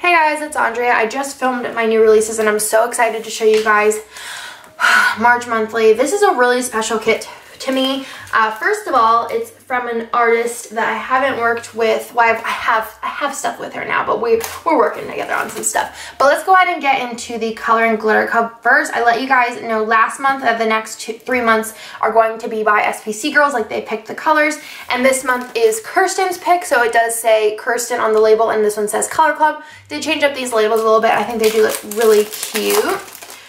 Hey guys, it's Andrea. I just filmed my new releases and I'm so excited to show you guys March monthly. This is a really special kit to me. First of all, it's from an artist that I haven't worked with. Well, I have stuff with her now, but we're working together on some stuff. But let's go ahead and get into the color and glitter cup first. I let you guys know last month that the next 3 months are going to be by SPC girls, like they picked the colors. And this month is Kirsten's pick, so it does say Kirsten on the label, and this one says Color Club. They changed up these labels a little bit. I think they do look really cute.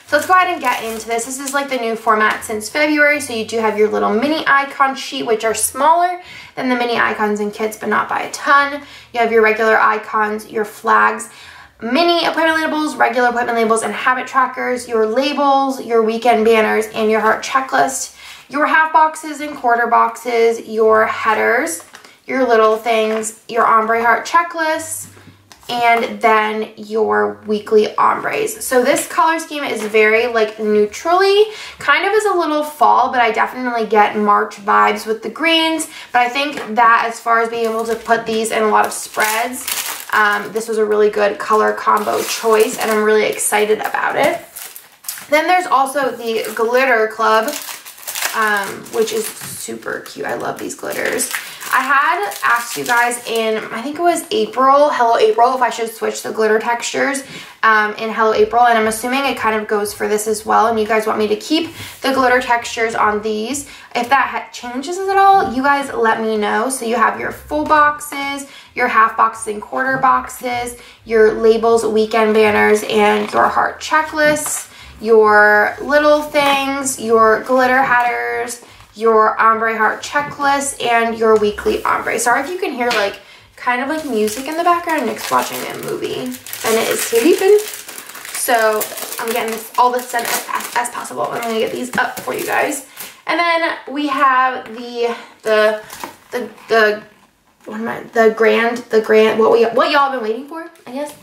So let's go ahead and get into this. This is like the new format since February. So you do have your little mini icon sheet, which are smaller than the mini icons in kits, but not by a ton. You have your regular icons, your flags, mini appointment labels, regular appointment labels, and habit trackers, your labels, your weekend banners, and your heart checklist, your half boxes and quarter boxes, your headers, your little things, your ombre heart checklists, and then your weekly ombres. So this color scheme is very like neutrally, kind of is a little fall, but I definitely get March vibes with the greens. But I think that as far as being able to put these in a lot of spreads, this was a really good color combo choice, and I'm really excited about it. Then there's also the Glitter Club, which is super cute. I love these glitters. I had asked you guys in, I think it was April, Hello April, if I should switch the glitter textures in Hello April, and I'm assuming it kind of goes for this as well, and you guys want me to keep the glitter textures on these. If that changes at all, you guys let me know. So you have your full boxes, your half boxes and quarter boxes, your labels, weekend banners, and your heart checklists, your little things, your glitter headers, your ombre heart checklist, and your weekly ombre. Sorry if you can hear like kind of like music in the background. Nick's watching a movie and it is sleeping, so I'm getting this, all this done as fast as possible. I'm gonna get these up for you guys. And then we have the grand what y'all been waiting for, I guess.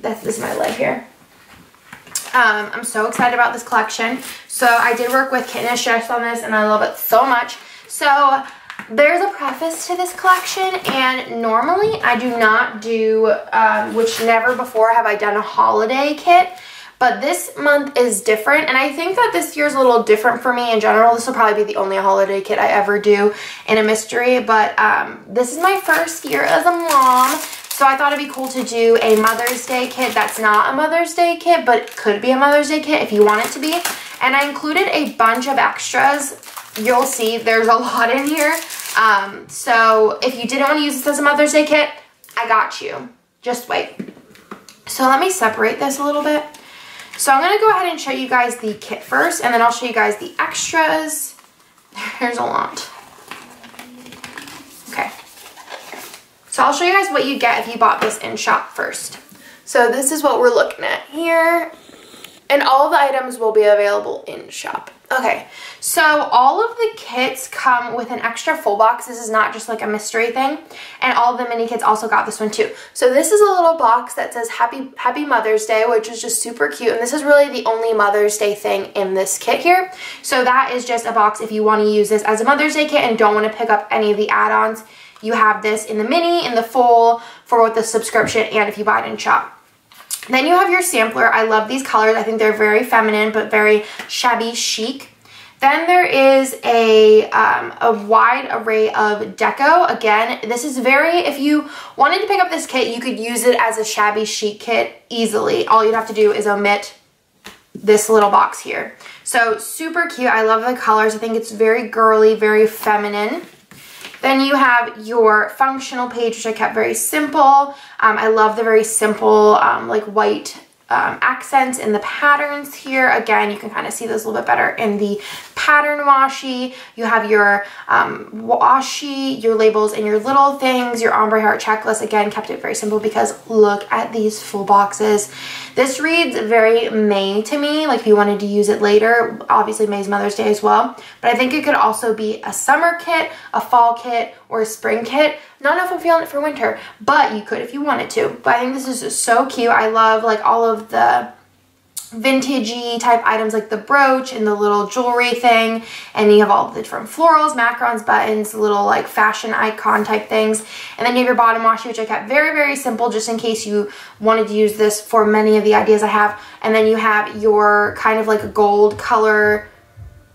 This is my life here. I'm so excited about this collection. So I did work with Kit and Chefs on this, and I love it so much. So there's a preface to this collection, and normally I do not do, which never before have I done a holiday kit, but this month is different, and I think that this year is a little different for me in general. This will probably be the only holiday kit I ever do in a mystery, but this is my first year as a mom. So I thought it'd be cool to do a Mother's Day kit that's not a Mother's Day kit, but could be a Mother's Day kit if you want it to be. And I included a bunch of extras. You'll see there's a lot in here. So if you didn't want to use this as a Mother's Day kit, I got you. Just wait. So let me separate this a little bit. So I'm going to go ahead and show you guys the kit first, and then I'll show you guys the extras. There's a lot. Okay. So I'll show you guys what you get if you bought this in shop first. So this is what we're looking at here. And all of the items will be available in shop. Okay, so all of the kits come with an extra full box. This is not just like a mystery thing. And all of the mini kits also got this one too. So this is a little box that says Happy Mother's Day, which is just super cute. And this is really the only Mother's Day thing in this kit here. So that is just a box if you want to use this as a Mother's Day kit and don't want to pick up any of the add-ons. You have this in the mini, in the full, for both the subscription and if you buy it in shop. Then you have your sampler. I love these colors. I think they're very feminine, but very shabby chic. Then there is a wide array of deco. Again, this is very, if you wanted to pick up this kit, you could use it as a shabby chic kit easily. All you'd have to do is omit this little box here. So super cute. I love the colors. I think it's very girly, very feminine. Then you have your functional page, which I kept very simple. I love the very simple like white accents in the patterns here. Again, you can kind of see this a little bit better in the pattern washi. You have your washi, your labels, and your little things, your ombre heart checklist. Again, kept it very simple because look at these full boxes. This reads very May to me, like if you wanted to use it later. Obviously, May's Mother's Day as well. But I think it could also be a summer kit, a fall kit, or a spring kit. Not know if I'm feeling it for winter, but you could if you wanted to. But I think this is just so cute. I love like all of the vintagey type items like the brooch and the little jewelry thing, and you have all the different florals, macarons, buttons, little like fashion icon type things. And then you have your bottom washi, which I kept very, very simple just in case you wanted to use this for many of the ideas I have. And then you have your kind of like a gold color.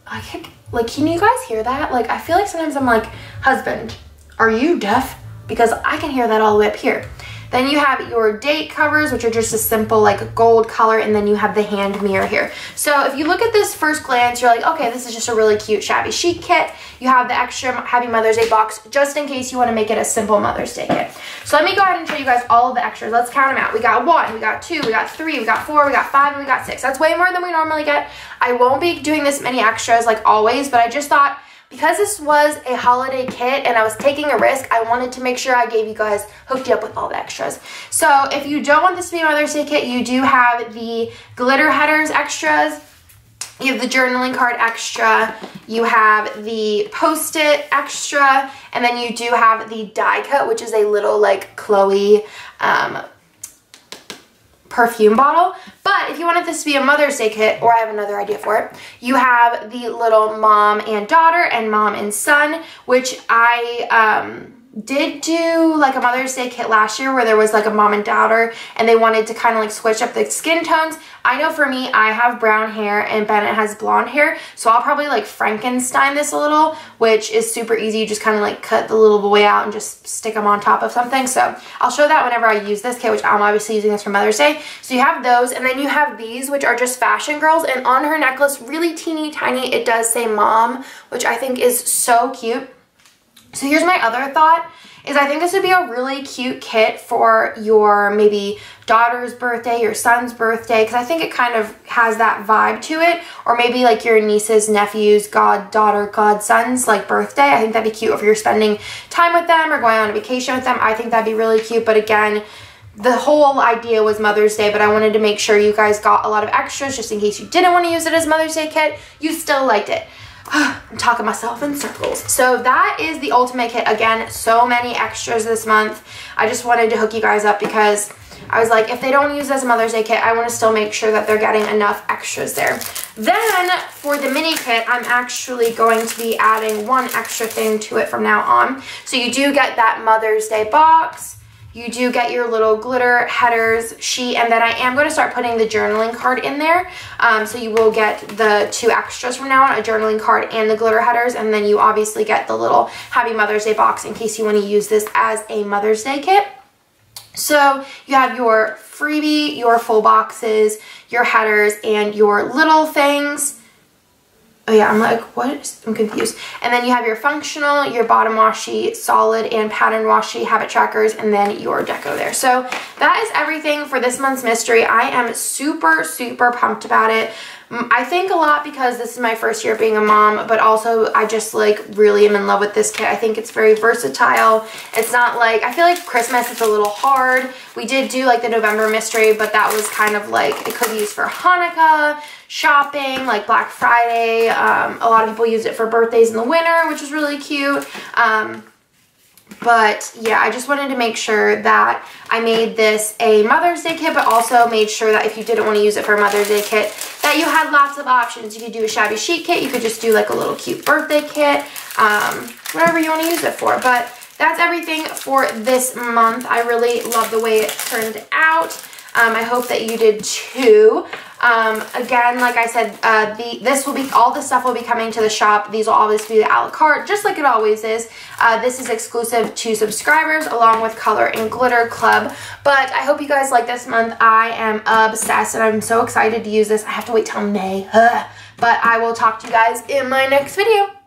Can you guys hear that? Like, I feel like sometimes I'm like, husband, are you deaf? Because I can hear that all the way up here. Then you have your date covers, which are just a simple like gold color, and then you have the hand mirror here. So if you look at this first glance, you're like, okay, this is just a really cute shabby chic kit. You have the extra Happy Mother's Day box just in case you want to make it a simple Mother's Day kit. So let me go ahead and show you guys all of the extras. Let's count them out. We got 1, we got 2, we got 3, we got 4, we got 5, and we got 6. That's way more than we normally get. I won't be doing this many extras like always, but I just thought, because this was a holiday kit and I was taking a risk, I wanted to make sure I gave you guys, hooked you up with all the extras. So if you don't want this to be a Mother's Day kit, you do have the glitter headers extras, you have the journaling card extra, you have the post-it extra, and then you do have the die cut, which is a little like Chloe perfume bottle. But if you wanted this to be a Mother's Day kit, or I have another idea for it, you have the little mom and daughter and mom and son, which I did do like a Mother's Day kit last year where there was like a mom and daughter and they wanted to kind of like switch up the skin tones. I know for me, I have brown hair and Bennett has blonde hair, so I'll probably like Frankenstein this a little, which is super easy. You just kind of like cut the little boy out and just stick them on top of something. So I'll show that whenever I use this kit, which I'm obviously using this for Mother's Day. So you have those, and then you have these, which are just fashion girls, and on her necklace, really teeny tiny, it does say mom, which I think is so cute. So here's my other thought, is I think this would be a really cute kit for your maybe daughter's birthday, your son's birthday, because I think it kind of has that vibe to it, or maybe like your niece's, nephew's, goddaughter, godson's like birthday. I think that'd be cute if you're spending time with them or going on a vacation with them. I think that'd be really cute, but again, the whole idea was Mother's Day, but I wanted to make sure you guys got a lot of extras just in case you didn't want to use it as Mother's Day kit, you still liked it. I'm talking myself in circles. So that is the ultimate kit. Again, so many extras this month. I just wanted to hook you guys up because I was like, if they don't use it as a Mother's Day kit, I want to still make sure that they're getting enough extras there. Then for the mini kit, I'm actually going to be adding one extra thing to it from now on. So you do get that Mother's Day box. You do get your little glitter headers sheet, and then I am going to start putting the journaling card in there. So you will get the 2 extras from now on, a journaling card and the glitter headers, and then you obviously get the little Happy Mother's Day box in case you want to use this as a Mother's Day kit. So you have your freebie, your full boxes, your headers, and your little things. Oh yeah, I'm like, what? I'm confused. And then you have your functional, your bottom washi, solid, and pattern washi habit trackers, and then your deco there. So that is everything for this month's mystery. I am super, super pumped about it. I think a lot because this is my first year being a mom, but also I just like really am in love with this kit. I think it's very versatile. It's not like, I feel like Christmas is a little hard. We did do like the November mystery, but that was kind of like, it could be used for Hanukkah, shopping, like Black Friday. A lot of people used it for birthdays in the winter, which was really cute. But yeah, I just wanted to make sure that I made this a Mother's Day kit, but also made sure that if you didn't want to use it for a Mother's Day kit, that you had lots of options. You could do a shabby chic kit, you could just do like a little cute birthday kit, whatever you want to use it for. But that's everything for this month. I really love the way it turned out. I hope that you did too. Again, like I said, all this stuff will be coming to the shop. These will always be the a la carte, just like it always is. This is exclusive to subscribers along with Color and Glitter Club. But I hope you guys like this month. I am obsessed and I'm so excited to use this. I have to wait till May. But I will talk to you guys in my next video.